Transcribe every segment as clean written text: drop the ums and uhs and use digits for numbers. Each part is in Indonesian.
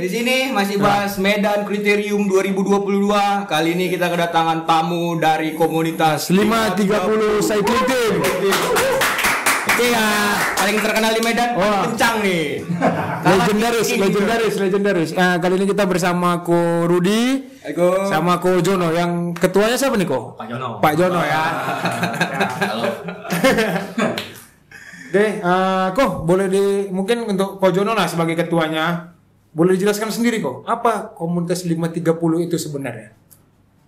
di sini masih bahas Medan Kriterium 2022. Kali ini kita kedatangan tamu dari komunitas 530 Cycling Team. Oke ya, paling terkenal di Medan, kencang nih. Legendaris. Kali ini kita bersama Ko Rudi, sama Ko Jono. Yang ketuanya siapa nih Ko? Pak Jono ya. Halo. Oke, Ko boleh mungkin untuk Ko Jono lah sebagai ketuanya, boleh dijelaskan sendiri Ko, apa komunitas 530 itu sebenarnya?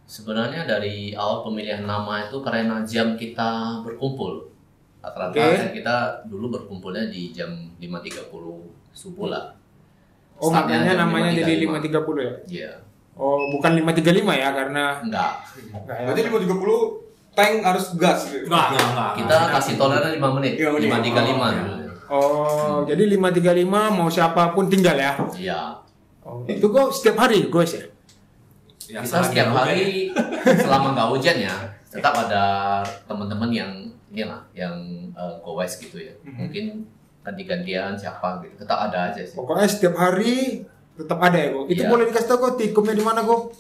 Sebenarnya dari awal pemilihan nama itu karena jam kita berkumpul. Rata-rata kita dulu berkumpulnya di jam 5.30 subuh lah. Oh, makanya namanya jadi 530 ya? Iya. Oh, bukan 535 ya, karena Enggak. Berarti 530 tank harus gas gitu. Enggak. Kita kasih toleran 5 menit. 5.35. Oh, jadi 535 mau siapapun tinggal ya? Iya. Oh, itu kok setiap hari guys ya? Kita setiap hari selama nggak hujan ya, tetap ada teman-teman yang go-wise gitu ya. Mungkin ganti-gantian siapa gitu, tetap ada aja sih. Pokoknya setiap hari tetap ada ya kok. Itu boleh dikasih tahu kok tikumnya di mana kok?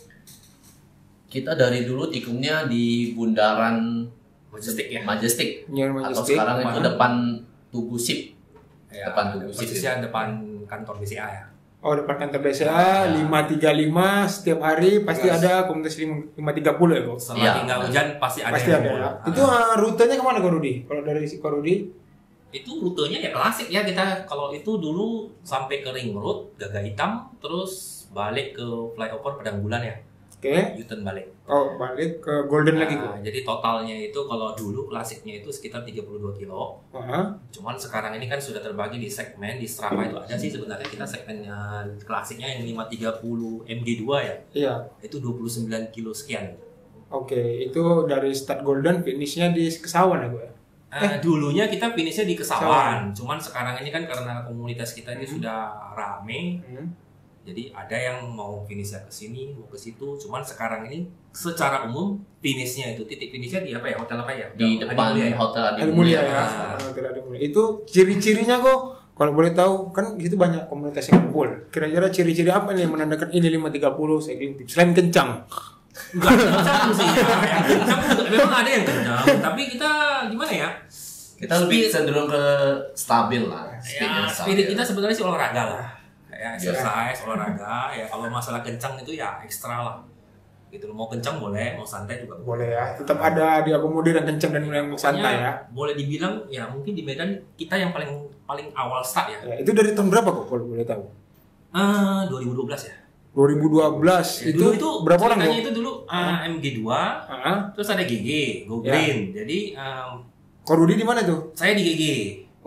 Kita dari dulu tikungnya di Bundaran Majestic ya. Majestic. Ya, Atau Majestic. sekarang itu depan Tugu Sip. Ya, Depan Tugu Sip. posisinya depan kantor BCA ya. Oh, depan kantor BCA, 535 setiap hari pasti ada komunitas 530 ya kok? Selagi nggak hujan pasti ada Pasti yang ada kumpul. ya. Itu rutenya kemana kok Rudi? Kalau dari si Rudi? Itu rutenya ya klasik ya, kita kalau itu dulu sampai ke Ring Road, Gaga Hitam, terus balik ke flyover Padang Bulan ya. Oke. U-turn balik. Oh, balik ke Golden lagi kok. Jadi totalnya itu kalau dulu klasiknya itu sekitar 32 kilo. Cuman sekarang ini kan sudah terbagi di segmen, di Strava itu ada sih sebenarnya kita segmennya klasiknya yang 530 MG2 ya. Iya. Itu 29 kilo sekian. Oke, itu dari start Golden finishnya di Kesawan ya kok ya? Dulunya kita finishnya di Kesawan. Cuman sekarang ini kan karena komunitas kita ini sudah rame. Jadi ada yang mau finishnya ke sini, mau ke situ. Cuman sekarang ini secara umum finishnya itu titik finishnya di apa ya? Hotel apa ya? Di depan Hotel Adi Mulia ya. Hotel Adi Mulia. Itu ciri-cirinya kok kalau boleh tahu kan itu banyak komunitas yang kumpul. Kira-kira ciri-ciri apa nih yang menandakan ini 530 cycling team selain kencang? Enggak kencang sih. Yang kencang memang ada yang kencang, tapi kita gimana ya? Kita lebih cenderung ke stabil lah. Ya, spirit kita sebenarnya sih olahraga lah. Ya, exercise, olahraga. Ya kalau masalah kencang itu ya ekstra lah. Gitu, mau kencang boleh, mau santai juga boleh ya. Tetap ada diakomodir yang kencang dan yang santai ya. Boleh dibilang ya mungkin di Medan kita yang paling awal start ya. Itu dari tahun berapa kok kalau boleh tahu? 2012 ya. 2012 Ya, itu berapa orang kok? Itu dulu MG2, terus ada GG, Go Green. Jadi Ko Rudi di mana tuh? saya di GG.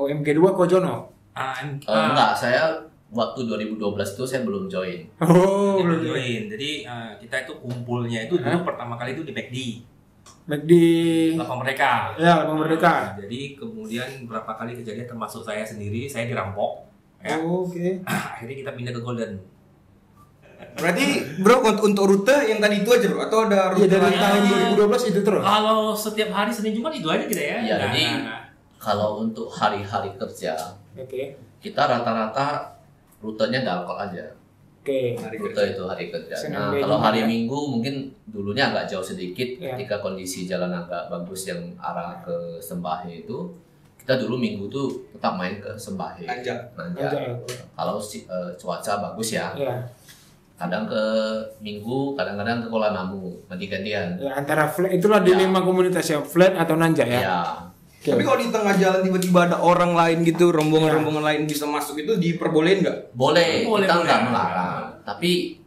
Oh, MG2 Ko Jono. Enggak, saya waktu 2012 itu saya belum join. Oh, belum join. Jadi kita itu kumpulnya itu dulu pertama kali itu di McD Lapang Merdeka. Ya, Lapang Merdeka. Jadi kemudian berapa kali kejadian termasuk saya sendiri, saya dirampok. Ya. Oke. Akhirnya kita pindah ke Golden. Berarti bro untuk rute yang tadi itu aja bro atau ada rute dari lain? tahun 2012 itu terus? Kalau setiap hari Senin Jumat itu aja kita ya. Iya, jadi kalau untuk hari-hari kerja, kita rata-rata rutenya dangkal aja. Rute itu hari kerja. Nah, kalau hari Minggu mungkin dulunya agak jauh sedikit ketika kondisi jalan agak bagus yang arah ke Sembahe itu. Kita dulu Minggu tuh tetap main ke Sembahe. Nanjak. Kalau cuaca bagus ya. Kadang ke Minggu, kadang-kadang ke Kuala Namu, ganti-gantian. Ya, antara flat itulah dilema komunitas ya, flat atau nanjak ya. Iya. Tapi kalau di tengah jalan tiba-tiba ada orang lain gitu, rombongan-rombongan lain bisa masuk itu diperbolehin nggak? Boleh, kita nggak melarang. Tapi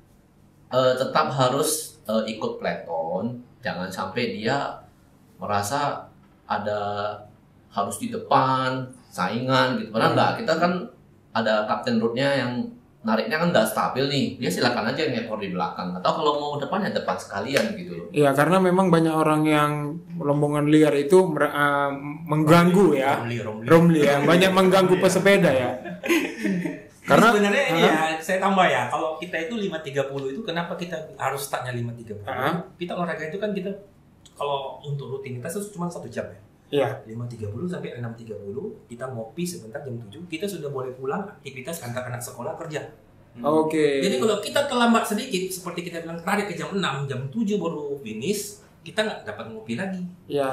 tetap harus ikut peloton. Jangan sampai dia merasa ada harus di depan, saingan gitu. Padahal nggak, kita kan ada kapten roadnya yang nariknya kan nggak stabil nih, dia silakan aja ngekor di belakang. Atau kalau mau depan ya depan sekalian gitu loh. Iya, karena memang banyak orang yang rombongan liar itu mengganggu ya. Romli ya, banyak mengganggu pesepeda ya. Karena sebenarnya ini ya, saya tambah ya, kalau kita itu 530 itu kenapa kita harus startnya 530? Kita olahraga itu kan kita kalau untuk rutinitas itu cuma 1 jam ya. Iya. 5.30 sampai 6.30 kita ngopi sebentar jam 7 kita sudah boleh pulang aktivitas antar anak sekolah kerja. Oke. Jadi kalau kita terlambat sedikit, seperti kita bilang tadi ke jam 6, jam 7 baru finish, kita nggak dapat ngopi lagi. Ya.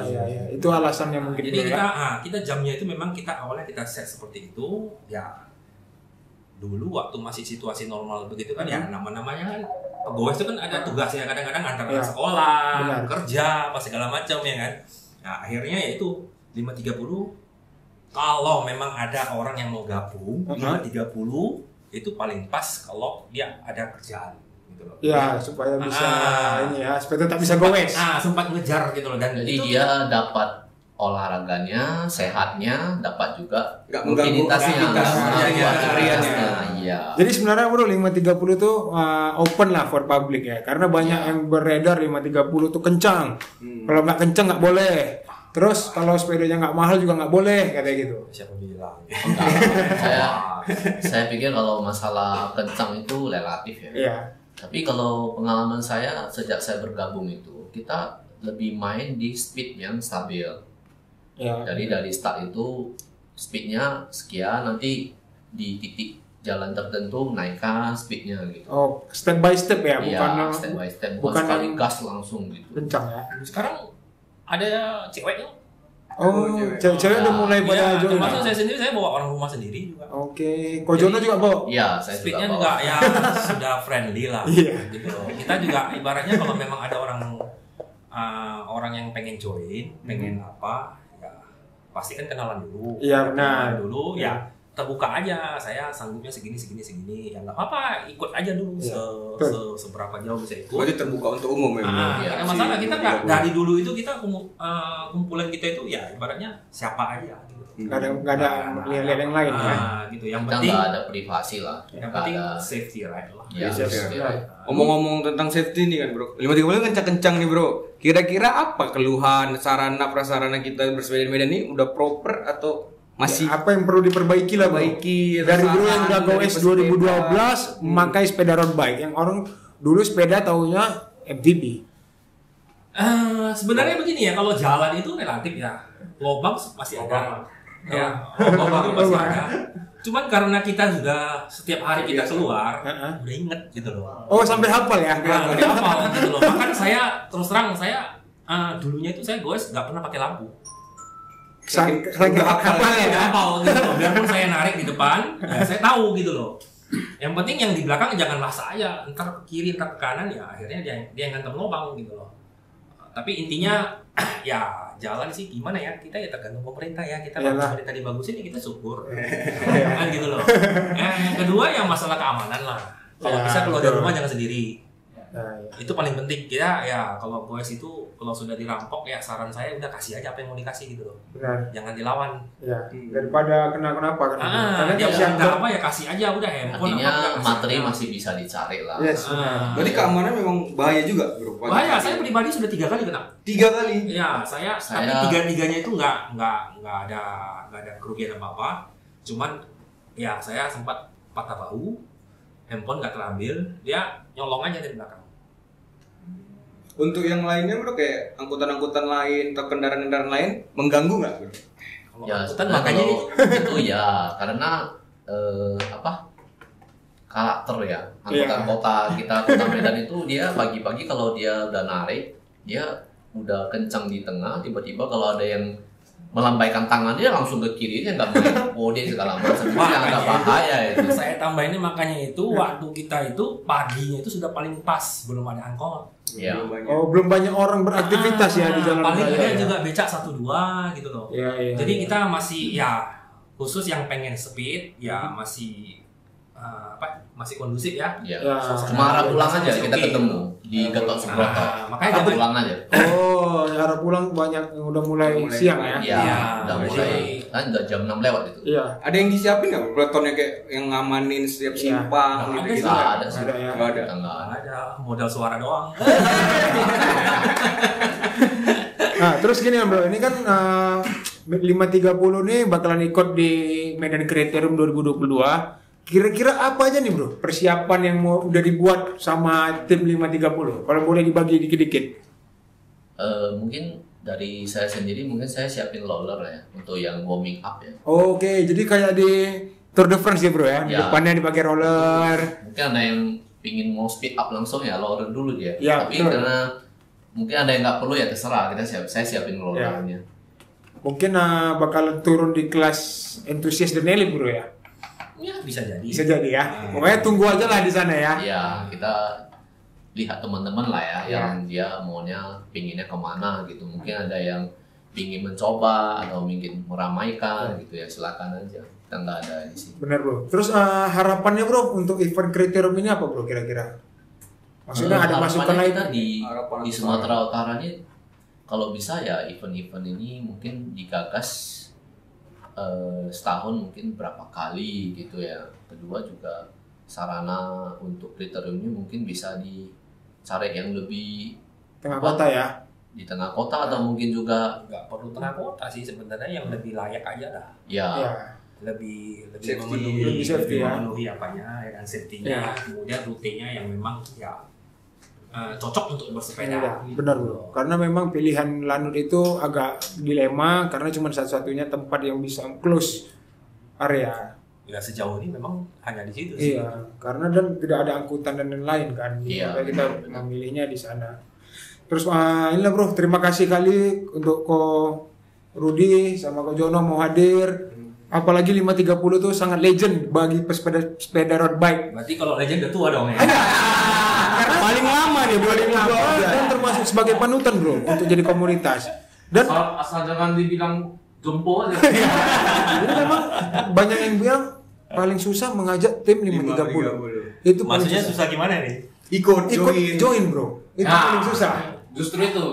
Itu alasannya mungkin. Jadi bro, kita jamnya itu memang kita awalnya kita set seperti itu, ya dulu waktu masih situasi normal begitu kan ya nama-namanya kan pegawai itu kan ada tugasnya kadang-kadang antara Ya. sekolah, Benar. kerja, apa segala macam ya kan. Nah akhirnya ya itu 5.30 kalau memang ada orang yang mau gabung 5.30 itu paling pas kalau dia ada kerjaan gitu loh. Ya, supaya bisa ini ya, supaya tetap bisa Sempat- goes. sempat ngejar gitu loh dan Jadi itu dia dapat olahraganya, sehatnya, dapat juga Nggak mengganggu rutinitasnya, aktivitas nggak mengganggu kerjanya, aktivitasnya. Iya. Jadi sebenarnya bro 5.30 tuh open lah for public ya, karena banyak yang beredar 5.30 tuh kencang. Kalau nggak kencang nggak boleh. Terus kalau sepedanya nggak mahal juga nggak boleh katanya gitu. siapa bilang Saya pikir kalau masalah kencang itu relatif ya. Iya. Tapi kalau pengalaman saya sejak saya bergabung itu, kita lebih main di speed yang stabil. Ya. Jadi dari start itu speednya sekian, nanti di titik jalan tertentu naikkan speednya gitu. Oh, step by step ya, Iya, bukan step by step, bukan bukan sekali yang- gas langsung gitu. kencang ya. sekarang ada ceweknya. Oh, cewek-cewek udah mulai pada Ya, join. termasuk ya? saya sendiri, saya bawa orang rumah sendiri juga. Oke, Kojono juga bawa. Iya, saya Speednya juga juga bawa. ya sudah friendly lah. Iya. Gitu loh. Kita juga ibaratnya kalau memang ada orang yang pengen join, pengen apa, ya pasti kan kenalan dulu. Iya, benar. Kenalan dulu, ya terbuka aja. Saya sanggupnya segini. Ya nggak apa-apa, ikut aja dulu Iya, betul. seberapa jauh bisa ikut. Berarti terbuka untuk umum memang. Iya, Karena masalah Si kita nggak 30. dari dulu itu kita kumpulan kita itu ya ibaratnya siapa aja gitu. Nggak ada lihat yang lain ya. Gitu. Yang Kita penting nggak ada privasi lah. yang Nggak penting ada. safety right lah. Ya, Iya, safety iya. right. Ngomong-ngomong tentang safety nih kan bro, 5.30 kencang-kencang nih bro. Kira-kira apa keluhan, sarana prasarana kita bersepeda di Medan ini udah proper atau masih Apa yang perlu diperbaiki lah, bro? Perbaiki, Dari dulu yang resahan udah dari goes pesepeda. 2012 memakai sepeda road bike. Yang orang dulu sepeda taunya MTB. Sebenarnya begini ya, kalau jalan itu relatif ya, lobang pasti ada. Ya, lobang itu pasti ada. Cuman karena kita sudah setiap hari kita keluar, udah inget gitu loh. Oh, sampai hafal ya? Nah, udah hafal gitu loh. Bahkan saya terus terang dulunya itu saya goes nggak pernah pakai lampu. Saking Udah hafal hafal Udah ya? hafal gitu loh. Biarpun saya narik di depan, ya saya tahu gitu loh. Yang penting yang di belakang janganlah saya, entar ke kiri, entar ke kanan ya akhirnya dia yang ngantem lubang gitu loh. Tapi intinya ya jalan sih gimana ya, kita ya tergantung pemerintah ya, kita kalau Iyalah. pemerintah dibagusin ya kita syukur kan gitu loh. Yang kedua yang masalah keamanan lah, kalau Ya, bisa keluar dari betul. rumah jangan sendiri, Nah, ya. itu paling penting. Kita ya kalau goes itu kalau sudah dirampok ya saran saya udah kasih aja apa yang mau dikasih gitu loh, Benar. jangan dilawan. Ya. Daripada kenapa kan? Karena Dia kasihan minta apa ya kasih aja udah handphone Artinya apa, kasih materi aja. masih bisa dicari lah. Yes, benar. Berarti keamanan memang bahaya juga bro. Bahaya, saya pribadi sudah 3 kali kena. 3 kali. Ya, tapi Saya- tiga-tiganya itu nggak ada kerugian apa-apa. Cuman ya saya sempat patah bahu, handphone nggak terambil, dia nyolong aja dari belakang. Untuk yang lainnya bro, kayak angkutan-angkutan lain atau kendaraan-kendaraan lain mengganggu nggak bro? Kalau Ya, angkutan sebenarnya makanya kalau itu ya karena karakter ya angkutan Iya. kota Medan itu dia pagi-pagi kalau dia udah narik dia udah kencang di tengah, tiba-tiba kalau ada yang melambaikan tangan dia langsung ke kiri, dia nggak main kode segala macam, itu yang agak bahaya itu. saya tambahin makanya itu waktu kita itu paginya itu sudah paling pas, belum ada angkot. Ya. Belum banyak. Oh, belum banyak orang beraktivitas ya di jalan paling raya. ada ya? juga becak 1-2 gitu loh. Iya, iya. Jadi kita masih ya khusus yang pengen speed ya masih masih kondusif ya. Ya. Ya. Cuma arah pulang aja Masih kita oke. ketemu di Getok Subroto. Nah, makanya Arah jangan pulang aja. Oh, arah pulang banyak yang udah mulai Udah mulai siang pagi. ya? Iya, Iya, udah jadi- mulai kan udah jam 6 lewat itu. Iya. Ada yang disiapin nggak bro? Peletonnya kayak yang ngamanin setiap Iya. simpang Nggak gitu ada gitu. sih. Nggak ada sih. Nggak ada ya? Nggak ada. Kita nggak ada. ada modal suara doang. Nah, terus gini ya bro, ini kan 5.30 nih bakalan ikut di Medan Criterium 2022. Kira-kira apa aja nih bro persiapan yang udah dibuat sama tim 5.30? Kalau boleh dibagi dikit-dikit. Mungkin dari saya sendiri mungkin saya siapin roller ya untuk yang warming up ya. Oke, jadi kayak di Tour de France ya bro ya, Ya. depannya dipakai roller. Mungkin ada yang pingin mau speed up langsung ya roller dulu dia. Ya, Tapi betul. karena mungkin ada yang nggak perlu ya terserah, saya siapin rollernya. Mungkin bakal turun di kelas entusias dan elit bro ya. Ya bisa jadi. Bisa jadi ya. Pokoknya tunggu aja lah di sana ya. Ya, kita lihat teman-teman lah ya, Ya. yang dia maunya pinginnya kemana gitu. Mungkin ada yang pingin mencoba atau mungkin meramaikan gitu ya, silakan aja. Kita nggak ada di sini. Benar bro. Terus harapannya bro untuk event kriterium ini apa bro kira-kira? Maksudnya ada Harapannya masukan lain? kita Harapan di Sumatera Utara ini kalau bisa ya event-event ini mungkin digagas setahun mungkin berapa kali gitu ya. Kedua juga sarana untuk kriteriumnya mungkin bisa dicari yang lebih Tengah apa, kota ya. di tengah kota atau mungkin juga Nggak perlu tengah kota sih sebenarnya, yang lebih layak aja lah. ya Ya. Lebih Safety. memenuhi, Lebih safety ya. memenuhi apanya ya kan, safety-nya, Ya. kemudian rutenya yang memang ya cocok untuk bersepeda. Ya, benar bro. Karena memang pilihan Lanut itu agak dilema karena cuma satu-satunya tempat yang bisa close area. Ya sejauh ini memang hanya di situ sih. Iya, karena dan tidak ada angkutan dan lain-lain kan. Iya, Makanya kita benar. memilihnya di sana. Terus inilah bro, terima kasih kali untuk Ko Rudi sama Ko Jono mau hadir. Apalagi 530 tuh sangat legend bagi pesepeda road bike. Berarti kalau legend udah tua dong ya. Karena paling lama nih 2002 dan termasuk sebagai panutan bro untuk jadi komunitas. Dan asal jangan dibilang jompo aja. jadi memang banyak yang bilang paling susah mengajak tim 530. Itu paling Maksudnya susah gimana nih? Ikut Ikut join. join bro. Itu Nah, paling susah. Justru itu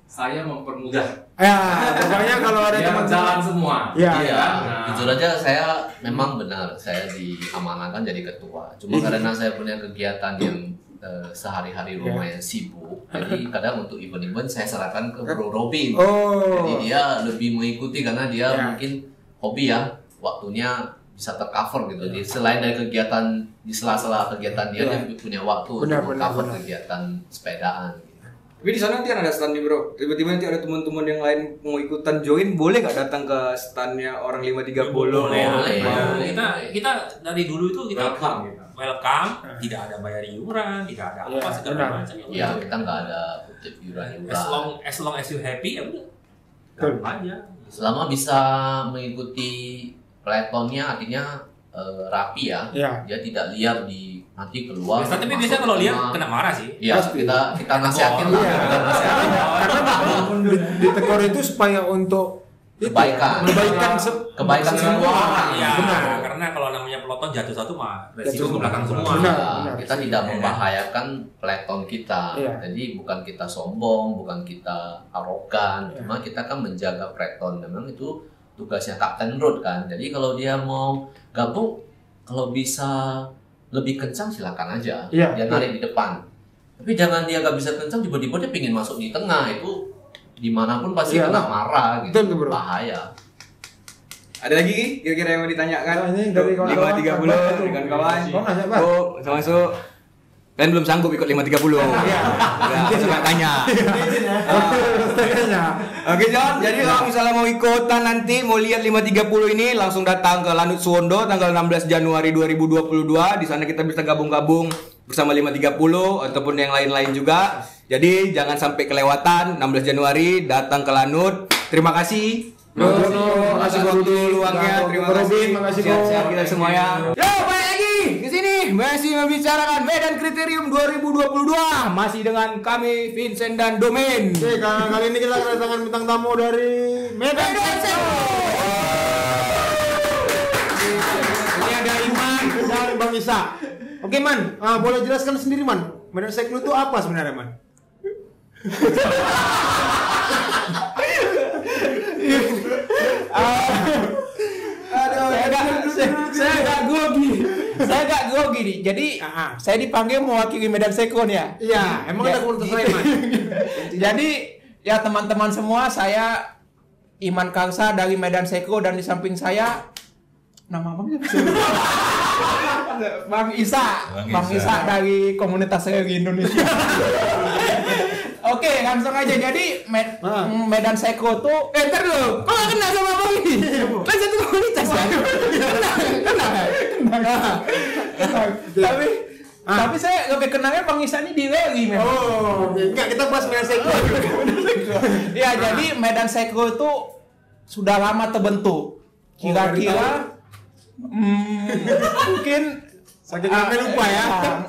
saya mempermudah. Ya, pokoknya kalau ada Biar teman-teman jalan semua. Ya, Iya, Nah. jujur aja saya memang benar saya diamanahkan jadi ketua. Cuma karena saya punya kegiatan yang sehari-hari lumayan sibuk, jadi kadang untuk event-event saya serahkan ke Bro Robin. Oh. Jadi dia lebih mengikuti karena dia Ya. mungkin hobi ya, waktunya bisa tercover gitu. Jadi selain dari kegiatan di sela-sela kegiatan dia, Ya. dia punya waktu Benar, untuk benar, cover benar. kegiatan sepedaan. Tapi di sana nanti kan ada stand nih bro. Tiba-tiba nanti ada teman-teman yang lain mau ikutan join, boleh nggak datang ke standnya orang 530? Boleh. Kita dari dulu itu kita Welcome, gitu. welcome, tidak ada bayar iuran, tidak ada Ya, apa segala benar. macam. Ya kita nggak ada kutip iuran-iuran. As long as you happy ya udah. Betul. Gabung aja. Selama bisa mengikuti peletonnya artinya rapi ya. Ya. Dia tidak liar di nanti keluar. Ya, tapi masuk biasanya kalau ke lihat tengah. kena marah sih. Ya, Pasti. kita nasihatin lah. Iya. Kita nasihatin. Karena memang ditegur itu supaya untuk itu, Kebaikan. Kebaikan semua orang. Ya, Benar. karena kalau namanya peloton jatuh satu mah resiko Jatuh ke belakang semua. Benar. Ya, kita tidak membahayakan peleton kita. Iya. Jadi bukan kita sombong, bukan kita arogan, Iya. cuma kita kan menjaga peleton. Memang itu tugasnya Kapten Road kan. Jadi kalau dia mau gabung, kalau bisa lebih kencang silakan aja. Iya. Dia narik di depan. Tapi jangan dia gak bisa kencang, tiba-tiba dia pingin masuk di tengah. Itu dimanapun pasti Iya. kena marah gitu. Betul, bro. Bahaya. Ada lagi Ki? Kira-kira yang mau ditanyakan? Nah, ini dari kawan-kawan. 530 dengan kawan. Kau nanya, Pak? Oh, masuk. Kalian belum sanggup ikut 530. Iya. Enggak tanya. Oke John, jadi kalau misalnya mau ikutan nanti mau lihat 530 ini langsung datang ke Lanut Suwondo tanggal 16 Januari 2022. Di sana kita bisa gabung-gabung bersama 530 ataupun yang lain-lain juga. Jadi jangan sampai kelewatan 16 Januari datang ke Lanut. Terima kasih. Terima kasih Ko Rudi, luangnya. Terima Ko kasih. Robin, makasih Ko. Sehat-sehat kita semuanya. Yo, balik lagi ke sini masih membicarakan Medan Kriterium 2022 masih dengan kami Vincent dan Domain. Oke, kali ini kita kedatangan bintang tamu dari Medan Seko. Ini ada Iman dan Bang Isa. Oke Man, boleh jelaskan sendiri Man, Medan Seko itu apa sebenarnya Man? Saya agak grogi. Saya agak grogi nih. Jadi saya dipanggil mewakili Medan Seko nih ya. Iya, emang ada komunitas lain Man? Jadi ya teman-teman semua, saya Iman Karsa dari Medan Seko dan di samping saya nama apa sih? Bang Isa dari komunitas rally Indonesia. Oke, langsung aja. Jadi Medan Sekro tuh Ntar dulu, kok gak kena sama Bang ini? Kan satu komunitas kan? Kena. Tapi saya lebih kenalnya Bang Isa ini di rally memang. Oh, enggak, kita bahas Medan Sekro. Ya, jadi Medan Sekro itu sudah lama terbentuk. Kira-kira mungkin Saking sampai lupa ya.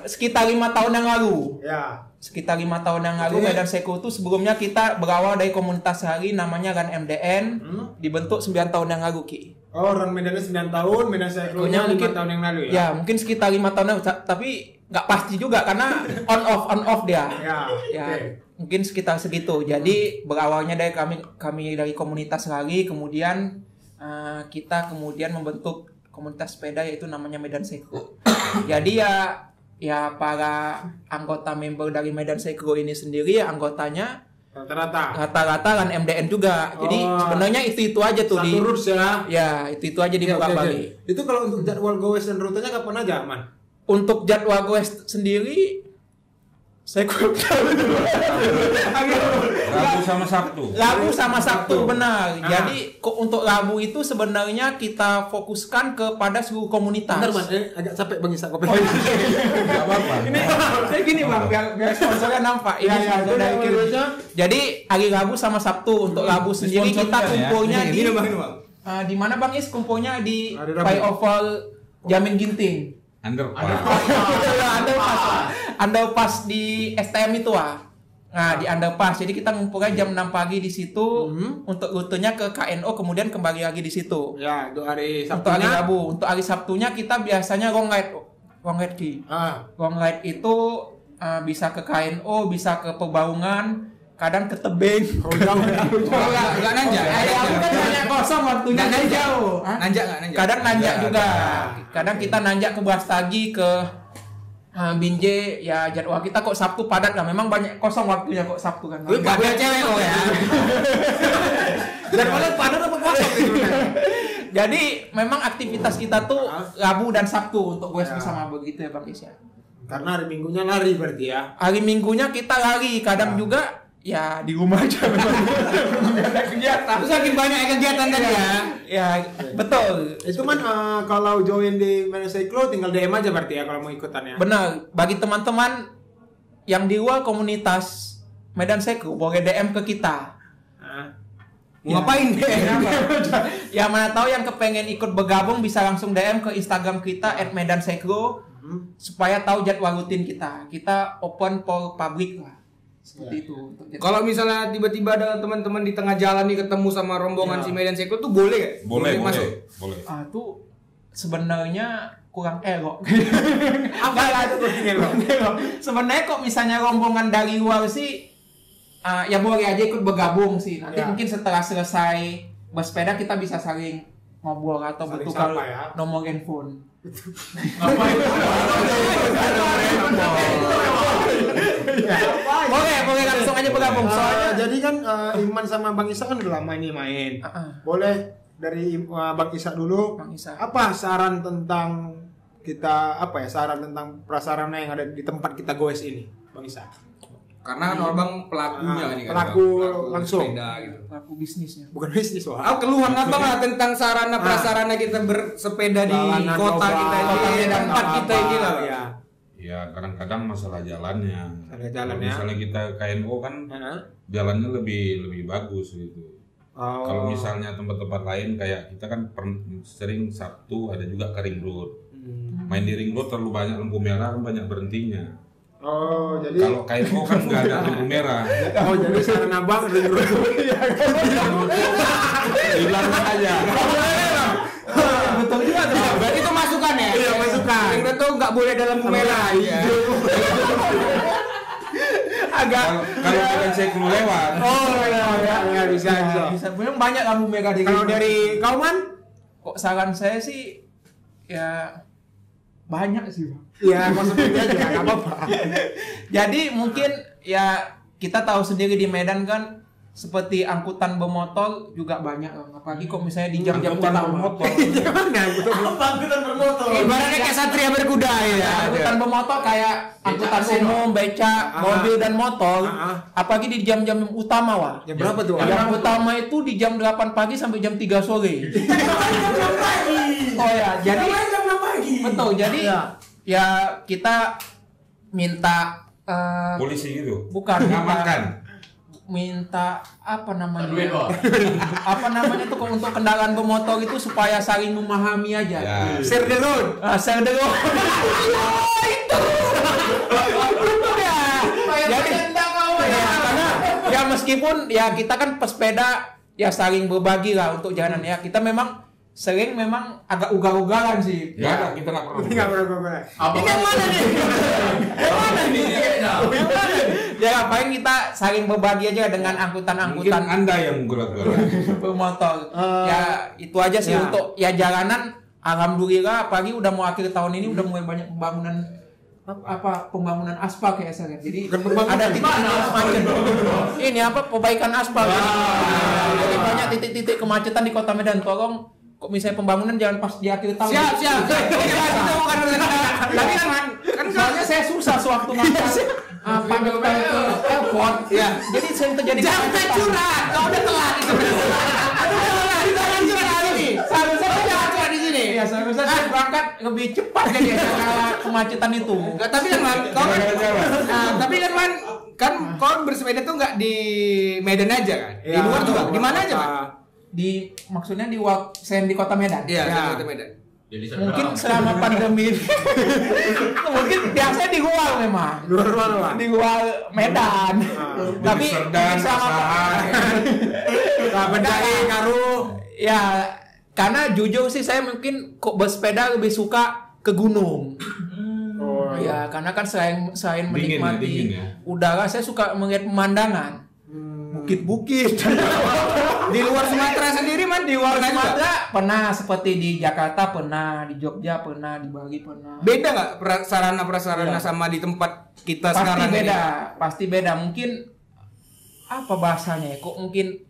Sekitar 5 tahun yang lalu. Ya. Sekitar 5 tahun yang lalu Medan Sekro itu sebelumnya kita berawal dari komunitas rally namanya RAN MDN, dibentuk 9 tahun yang lalu, Ki. Oh, Run Medannya 9 tahun, Medan Sekro-nya 5 tahun yang lalu ya? Ya, mungkin sekitar 5 tahun yang lalu, tapi nggak pasti juga karena on off dia. Ya, mungkin sekitar segitu. Jadi berawalnya dari kami dari komunitas rally, kemudian kita kemudian membentuk komunitas sepeda yaitu namanya Medan Sekro. Jadi ya para anggota member dari Medan Sekro ini sendiri anggotanya rata-rata kan MDN juga. Jadi sebenarnya itu aja tuh satu roots ya. Ya, itu aja di Muka Bali. Itu kalau untuk jadwal goes dan rutenya kapan aja, Man? Untuk jadwal goes sendiri saya kurang tahu. Rabu sama Sabtu benar. Jadi untuk Rabu itu sebenarnya kita fokuskan kepada seluruh komunitas. Bentar, Man, agak capek Bang Isa kopi. Enggak apa-apa. Ini saya gini Bang, biar sponsornya nampak. Ini sponsor dari Kirusha. Jadi hari Rabu sama Sabtu untuk Rabu sendiri kita kumpulnya di mana Bang Is kumpulnya di flyover Jamin Ginting. Underpass di STM itu Nah, di underpass. Jadi kita ngumpulnya jam 6 pagi di situ untuk rutenya ke KNO kemudian kembali lagi di situ. Ya, untuk hari Sabtu. Untuk hari Rabu. Untuk hari Sabtunya kita biasanya long ride Ki. Long ride itu bisa ke KNO, bisa ke Pebaungan, kadang ke Tebing. Enggak nanjak. Aku kan banyak kosong waktunya kan jauh. Nanjak. Kadang nanjak juga. Kadang kita nanjak ke Brastagi, ke Binjai. Ya jadwal kita kok Sabtu padat lah. Memang banyak kosong waktunya kok Sabtu kan. Lu pakai cewek kok ya. Jadwalnya padat apa kosong gitu? Jadi memang aktivitas kita tuh Rabu dan Sabtu untuk goes bersama begitu ya Bang Isya. Karena hari Minggunya lari berarti ya. Hari Minggunya kita lari, kadang juga ya di rumah aja memang. Ada kegiatan. Terus makin banyak kegiatan tadi ya. Ya, betul. Itu kan kalau join di Medan Sekro tinggal DM aja berarti ya kalau mau ikutan ya. Benar. Bagi teman-teman yang di luar komunitas Medan Sekro boleh DM ke kita. Mau ngapain deh? Ya mana tahu yang kepengen ikut bergabung bisa langsung DM ke Instagram kita @medansekro supaya tahu jadwal rutin kita. Kita open for public lah. Seperti itu. Kalau misalnya tiba-tiba ada teman-teman di tengah jalan nih ketemu sama rombongan si Medan Sekro tuh boleh gak? Boleh. Tuh sebenarnya kurang elok. Apa itu kurang elok? Sebenarnya kok misalnya rombongan dari luar sih ya boleh aja ikut bergabung sih. Nanti mungkin setelah selesai bersepeda kita bisa saling ngobrol atau bertukar nomor handphone. Boleh langsung aja bergabung. Soalnya jadi kan Iman sama Bang Isa kan udah lama ini main. Boleh dari Bang Isa dulu. Bang Isa. Apa saran tentang kita saran tentang prasarana yang ada di tempat kita goes ini, Bang Isa? Karena kan Bang pelakunya nih kan. Pelaku langsung. Sepeda gitu. Pelaku bisnisnya. Bukan bisnis Keluhan Abang lah tentang sarana prasarana kita bersepeda di kota kita ini, tempat kita ini lah. Ya kadang-kadang masalah jalannya. Jalannya. Misalnya kita KNO kan jalannya lebih bagus gitu. Kalau misalnya tempat-tempat lain kayak kita kan sering Sabtu ada juga ke ring road. Main di ring road terlalu banyak lampu merah, banyak berhentinya. Jadi kalau KNO kan nggak ada lampu merah. Jadi saran Abang ring road. Hilang aja. Betul juga tuh. Berarti itu masukan ya? Iya, masukan. Ring road tuh nggak boleh ada lampu merah. Iya. Agak kalau Medan Sekro lewat. Ya bisa. Memang banyak lampu merah di. Kalau dari kau Man? Kok saran saya sih ya banyak sih Bang. Ya konsepnya aja nggak apa-apa. Jadi mungkin ya kita tahu sendiri di Medan kan seperti angkutan bermotor juga banyak, apalagi kok misalnya di jam-jam utama bermotor. Angkutan bermotor. Ibaratnya kayak satria berkuda ya. Angkutan bermotor kayak angkutan umum, beca, mobil dan motor. Apalagi di jam-jam utama, Wah. Jam berapa tuh? Yang utama itu di jam 8 pagi sampai jam 3 sore. Oh ya, jadi jam 6 pagi. betul. Jadi ya kita minta Polisi gitu. bukan Mengamankan. minta apa namanya tuh untuk kendaraan bermotor itu supaya saling memahami aja. Ya. Share the road. Share the road. Itu. Jadi karena ya meskipun ya kita kan pesepeda ya saling berbagi lah untuk jalan ya. Kita memang agak ugal-ugalan sih. Ya, kita nggak perlu. Enggak pernah. Ini yang mana nih? Yang mana nih? Ya ngapain kita saling berbagi aja dengan Mungkin angkutan-angkutan Anda yang gerak-gerak. bermotor. Ya itu aja sih untuk ya jalanan. Alhamdulillah pagi udah mau akhir tahun ini udah mulai banyak pembangunan aspal kayak saya. Jadi ada titik-titik macet. Ini perbaikan aspal. Jadi banyak titik-titik kemacetan di Kota Medan. Tolong kok misalnya pembangunan jangan pas di akhir tahun. Siap. Tapi kan soalnya saya susah sewaktu ngangkat pamit ke airport. Ya. Jadi sering terjadi jangan curhat. Kau udah telat itu. Jangan curhat ini. Seharusnya saya Jangan curhat di sini. ya seharusnya saya berangkat lebih cepat jadi karena kemacetan itu. Enggak, tapi kan Man, tapi kan Man, kan kau bersepeda tuh nggak di Medan aja kan? Di luar juga. Di mana aja, Man? Maksudnya saya di Kota Medan. Iya, di Kota Medan. Mungkin selama pandemi mungkin biasanya di luar memang. Luar. Di luar Medan. Tapi selama ya karena jujur sih saya mungkin kok bersepeda lebih suka ke gunung. Ya, karena kan selain menikmati dingin ya. udara, saya suka melihat pemandangan. Bukit-bukit. Di luar Sumatera sendiri, Man, di luar Sumatera pernah, seperti di Jakarta pernah, di Jogja pernah, di Bali pernah. Beda nggak prasarana sama di tempat kita sekarang ini? Pasti beda. Mungkin apa bahasanya ya? Kok mungkin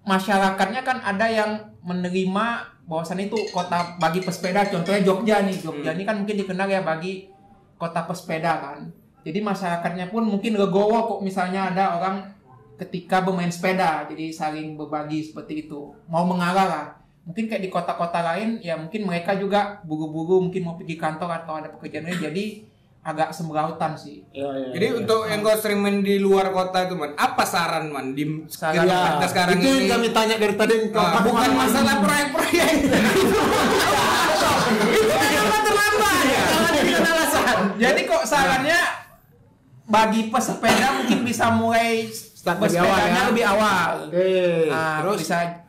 masyarakatnya kan ada yang menerima bahwasannya itu kota bagi pesepeda. Contohnya Jogja nih. Jogja ini kan mungkin dikenal ya bagi kota pesepeda kan. Jadi masyarakatnya pun mungkin legowo kok misalnya ada orang ketika bermain sepeda, jadi saling berbagi seperti itu. Mau mengalah lah. Mungkin kayak di kota-kota lain, ya mungkin mereka juga buru-buru mungkin mau pergi kantor atau ada pekerjaan lain, jadi agak semberautan sih. Jadi untuk yang kau sering main di luar kota itu, Man, apa saran, Man, di kita sekarang itu ini? yang kami tanya dari tadi. Bukan masalah proyek-proyek. Itu memang terlambat ya. Jadi kok sarannya bagi pesepeda mungkin bisa mulai bersepedanya lebih awal. Terus bisa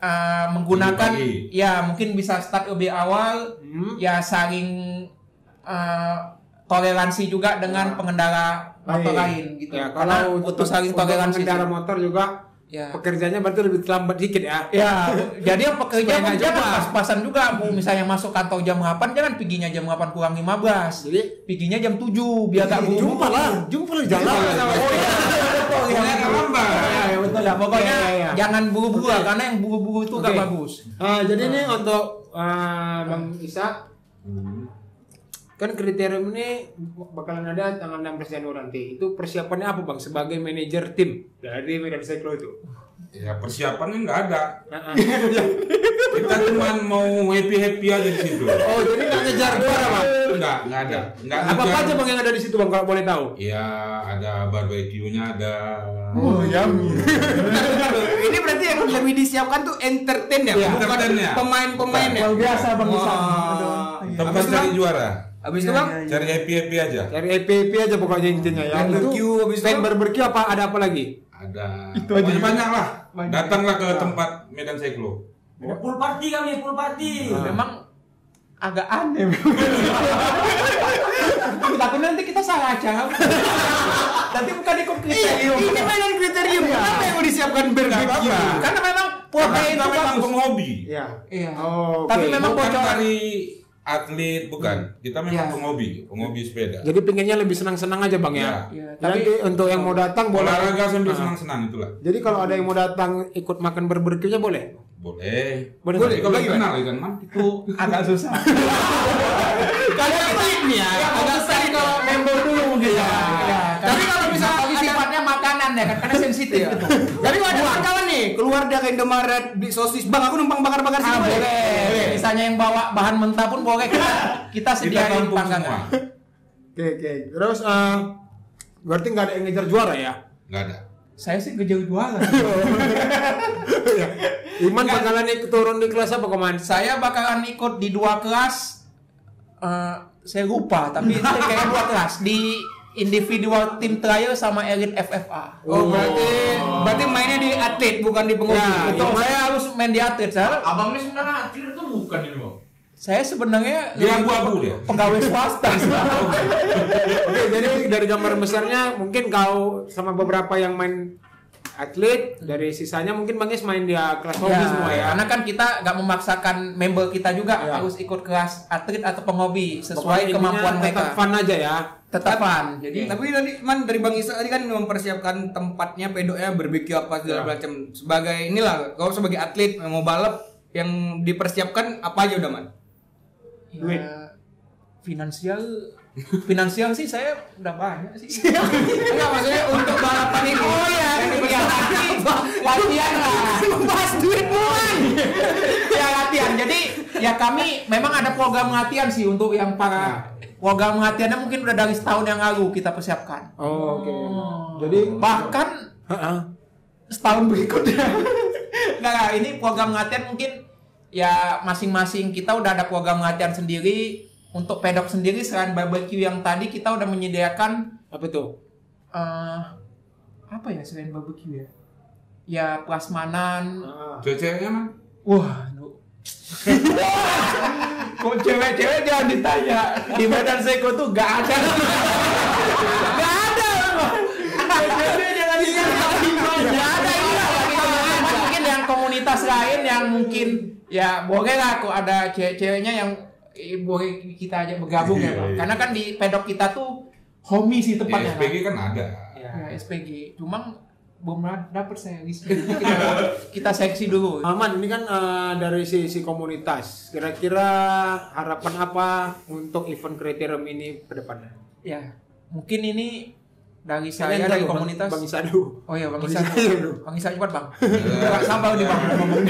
menggunakan ya mungkin bisa start lebih awal, ya saling toleransi juga dengan pengendara motor lain gitu. Ya, karena kalau butuh saling toleransi. Pengendara motor juga ya. Pekerjaannya berarti lebih terlambat dikit ya. Ya, jadi yang pekerja Supaya jangan pas-pasan juga. Misalnya masuk kantor jam 8, jangan piginya jam 8 kurang 15. Jadi piginya jam 7 biar gak buru-buru. Jumpa lah jalan. Ya, betul ya. Pokoknya jangan buru-buru lah, karena yang buru-buru itu gak bagus. Jadi ini untuk Bang Ishak, kan kriterium ini bakalan ada tanggal 16 Januari nanti. Itu persiapannya apa Bang sebagai manajer tim dari Medan Cyclo itu? Ya persiapannya nggak ada. Kita cuma mau happy aja di situ. Oh jadi nggak ngejar juara Bang? Nggak ada. Apa aja Bang yang ada di situ Bang kalau boleh tahu? Ya ada barbeque-nya ada. Oh yummy. Ini berarti yang lebih disiapkan tuh entertain ya, bukan pemain-pemain ya. Luar biasa Bang Isa. Tempat cari juara. Habis itu Bang, Cari happy aja. Cari EPP aja pokoknya intinya ya. Barbecue, habis itu selain barbecue ada apa lagi? Ada. Banyak lah. Datanglah ke tempat Medan Cyclo. Full party kami, full party. Memang agak aneh. Takutnya nanti kita salah aja. Nanti bukan ikut kriterium. ini memang kriterium. Kenapa yang mau disiapkan barbecue? Karena memang pola itu Kita memang bagus. penghobi. Iya. Iya. Oh, Tapi oke. memang Bukan bocoran dari atlet bukan. Kita memang penghobi sepeda. Jadi pinginnya lebih senang-senang aja Bang ya. Iya, Tapi untuk yang mau datang boleh. Olahraga sambil senang-senang itulah. Jadi kalau ada yang mau datang ikut makan barbeque-nya boleh? Boleh. Boleh. Kalau kenal kan, Man? Itu agak susah. Kalau ini ya, agak susah kalau member dulu mungkin ya. Tapi kalau misalnya tapi sifatnya makanan ya kan karena sensitif gitu. Tapi ada kawan nih keluar dari Indomaret beli sosis, Bang aku numpang bakar-bakar sini boleh. Misalnya yang bawa bahan mentah pun boleh kita sediain panggangan. Oke. Terus berarti nggak ada yang ngejar juara ya? Nggak ada. Saya sih ngejar juara. Iman bakalan turun di kelas apa kemarin? Saya bakalan ikut di 2 kelas. Saya lupa tapi saya kayak 2 kelas di individual team trial sama elite FFA. Oh, berarti mainnya di atlet bukan di penghobi. Ya, betul. Saya harus main di atlet. Abang ini sebenarnya atlet itu bukan ini Bang. Saya sebenarnya Dia abu-abu dia. pegawai swasta. Oke, jadi dari gambar besarnya mungkin kau sama beberapa yang main atlet, dari sisanya mungkin Bang Is main dia kelas hobi semua ya. Karena kan kita nggak memaksakan member kita juga harus ikut kelas atlet atau penghobi sesuai Pokoknya kemampuan intinya mereka. Tetap fun aja ya. Tetap fun. Jadi Tapi tadi Man dari Bang Isa tadi kan mempersiapkan tempatnya, pedoknya, barbecue apa segala macam. Sebagai inilah, kau sebagai atlet mau balap yang dipersiapkan apa aja udah Man? Duit. finansial sih saya udah banyak sih. Enggak maksudnya untuk balapan ini. Oh iya, latihan lah. Membahas duit Man. Ya latihan. Jadi ya kami memang ada program latihan sih untuk yang para program latihannya mungkin udah dari setahun yang lalu kita persiapkan. Oh, oke. Jadi Bahkan setahun berikutnya. Nah, ini program latihan mungkin ya masing-masing kita udah ada program latihan sendiri. Untuk pedok sendiri selain barbecue yang tadi kita udah menyediakan apa tuh? Apa ya selain barbecue ya? Ya prasmanan. Cewek-ceweknya Man? Wah, kok cewek-cewek jangan ditanya. Di Medan Seko tuh gak ada. Gak ada. Cewek jangan ditanya. Gak ada ini lah. Mungkin yang komunitas lain yang mungkin ya boleh lah kok ada cewek-ceweknya yang boleh kita aja bergabung ya Bang. Karena kan di pedok kita tuh homey sih tempatnya. SPG kan ada. Ya SPG. Cuma belum dapet saya list. Kita seksi dulu. Aman, ini kan dari sisi komunitas. Kira-kira harapan apa untuk event Criterium ini ke depannya? Ya, mungkin ini dari saya dari komunitas. Bang Isa dulu. Oh iya, Bang Bang Isa. Isa dulu. Bang Isa cepat, Bang. Enggak sabar nih Bang ngomong.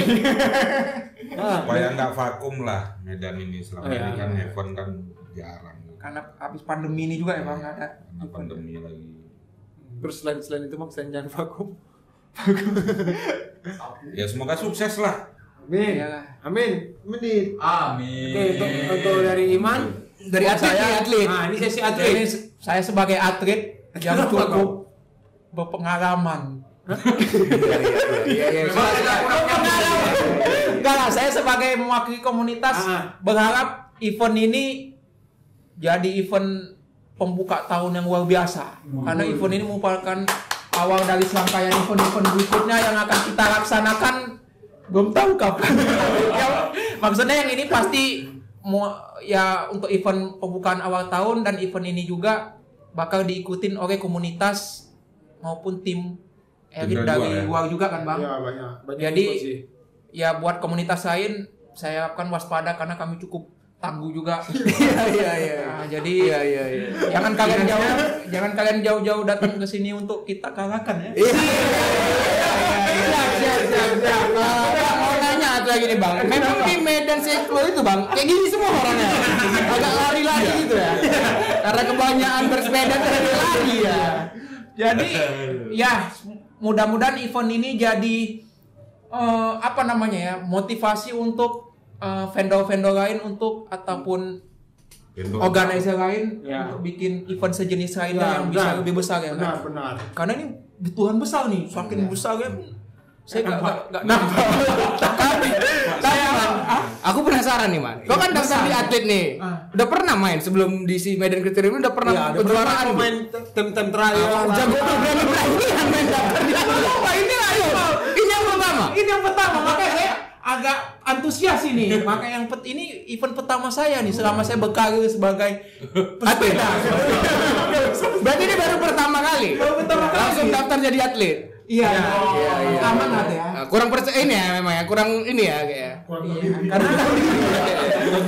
Supaya nggak vakum lah Medan ini selama ini kan event kan jarang. Karena habis pandemi ini juga ya Bang nggak ada. Karena pandemi lagi. Terus selain itu Bang, selain jangan vakum. Ya semoga sukses lah. Amin. Iyalah. Amin. Amin. Amin. Oke, untuk dari Iman, Dari atlet. Nah, ini sesi Ini atlet. saya sebagai atlet yang cukup berpengalaman. Iya. Enggak lah, saya sebagai mewakili komunitas berharap event ini jadi event pembuka tahun yang luar biasa. Karena event ini merupakan awal dari serangkaian event-event berikutnya yang akan kita laksanakan belum tahu kapan. Maksudnya yang ini pasti ya untuk event pembukaan awal tahun dan event ini juga bakal diikutin oleh komunitas maupun tim elit dari luar juga kan Bang. Iya, banyak. Jadi ya buat komunitas lain saya harapkan waspada karena kami cukup tangguh juga. Iya. Jadi jangan kalian jauh-jauh datang ke sini untuk kita kalahkan ya. Siap. Mau nanya lagi nih Bang. Memang di Medan Seko itu Bang, kayak gini semua orangnya. Agak lari-lari gitu ya. Karena kebanyakan bersepeda terus lari ya. Jadi ya mudah-mudahan event ini jadi motivasi untuk vendor-vendor lain untuk ataupun organizer lain untuk bikin event sejenis lainnya yang bisa lebih besar ya kan? Benar. Karena ini kebutuhan besar nih, saking besar ya. Saya nggak Aku penasaran nih Man. Kau kan daftar di atlet nih. Udah pernah main sebelum di si Medan Criterium udah pernah kejuaraan main tim-tim trial. Jago tuh berani-beranian main daftar di atlet. Ini yang pertama. Ini yang pertama, makanya saya agak antusias ini. Maka ini event pertama saya nih selama saya berkarir sebagai pesepeda. Berarti ini baru pertama kali. Langsung daftar jadi atlet. Iya. Aman lah ya. Kurang percaya ini ya memang ya, kurang ini ya kayak. Karena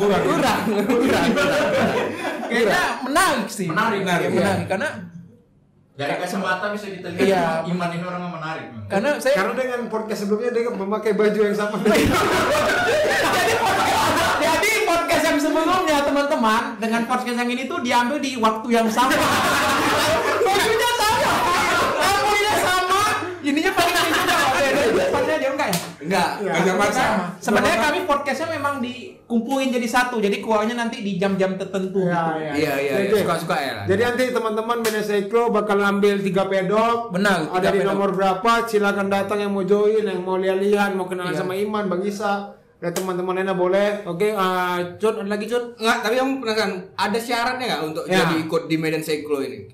kurang. kayaknya menarik sih. Menarik karena Dari kacamata bisa diteliti. Iya. Iman ini orang yang menarik. karena saya Karena dengan podcast sebelumnya dia memakai baju yang sama. jadi podcast yang sebelumnya teman-teman dengan podcast yang ini tuh diambil di waktu yang sama. Bajunya sama, rambutnya sama, ininya paling juga depannya dia enggak ya? Enggak. Kacamata. Sebenarnya kami podcastnya memang dikumpulin jadi satu, jadi keluarnya nanti di jam-jam tertentu. Iya, suka-suka ya. Jadi nanti teman-teman Medan Cyclo bakal ambil 3 pedok. Benar, Ada 3 di pedok. nomor berapa? Silakan datang yang mau join, yang mau lihat-lihat, mau kenalan Iya. sama Iman, Bang Isa. Ya teman-teman lainnya boleh. Oke, Cun, ada lagi Cun? Enggak, tapi kamu penasaran, ada syaratnya nggak untuk Ya. jadi ikut di Medan Cyclo ini?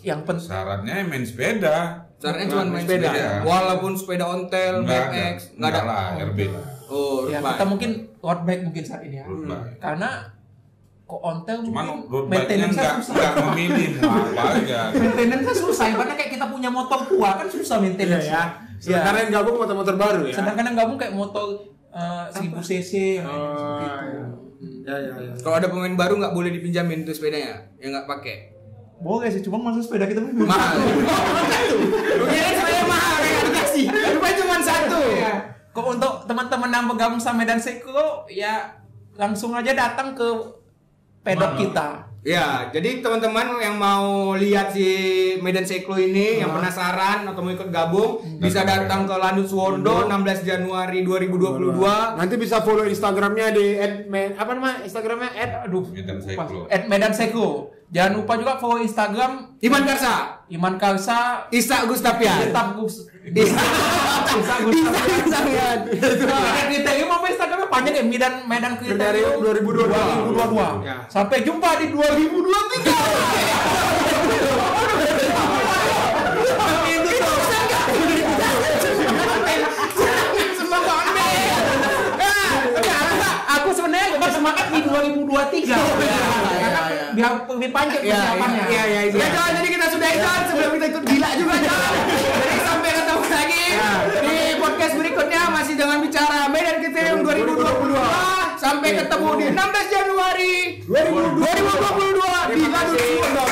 Yang penting Syaratnya main sepeda. Syaratnya cuma main sepeda. sepeda. Walaupun sepeda ontel, BMX, nggak ada. lah, RB lah. Oh, ya road kita bike. mungkin road bike mungkin saat ini ya. Road bike. Karena kok ontel Cuman mungkin road bike-nya maintenance-nya nggak susah. memilih mau apa aja. Maintenance-nya susah, karena kayak kita punya motor tua kan susah Iya maintenance. ya. Sementara yang gabung motor-motor baru ya. Sedangkan yang gabung kayak motor 1000 cc. Oh, gitu. ya. Kalau ada pemain baru nggak boleh dipinjamin tuh sepedanya, yang nggak pakai. Boleh sih, cuma masuk sepeda kita belum. Mahal. Lu kira sepeda mahal kayak dikasih. Rupanya cuma satu. Kok untuk teman-teman yang bergabung sama Medan Cyclo ya langsung aja datang ke pedok kita. Ya, jadi teman-teman yang mau lihat si Medan Cyclo ini, yang penasaran atau mau ikut gabung, bisa datang ke Lanut Suwondo 16 Januari 2022. Nanti bisa follow Instagramnya di apa namanya Instagramnya Medan Cyclo. @medancyclo. Jangan lupa juga follow Instagram Iman Karsa, Iman Karsa, Isa Gustapian. Tetap Gus. Isa Gustapian. Kriterium apa Instagramnya panjang ya, Medan Kriterium 2022. Ya. Sampai jumpa di 2023. Aku sebenarnya juga semangat di 2023. Biar lebih panjang persiapannya. Ya, John, jadi kita sudah John sebelum kita ikut gila juga John. Jadi sampai ketemu lagi di podcast berikutnya masih dengan bicara Medan Kriterium 2022. Sampai ketemu di 16 Januari 2022 di Lanut Suwondo.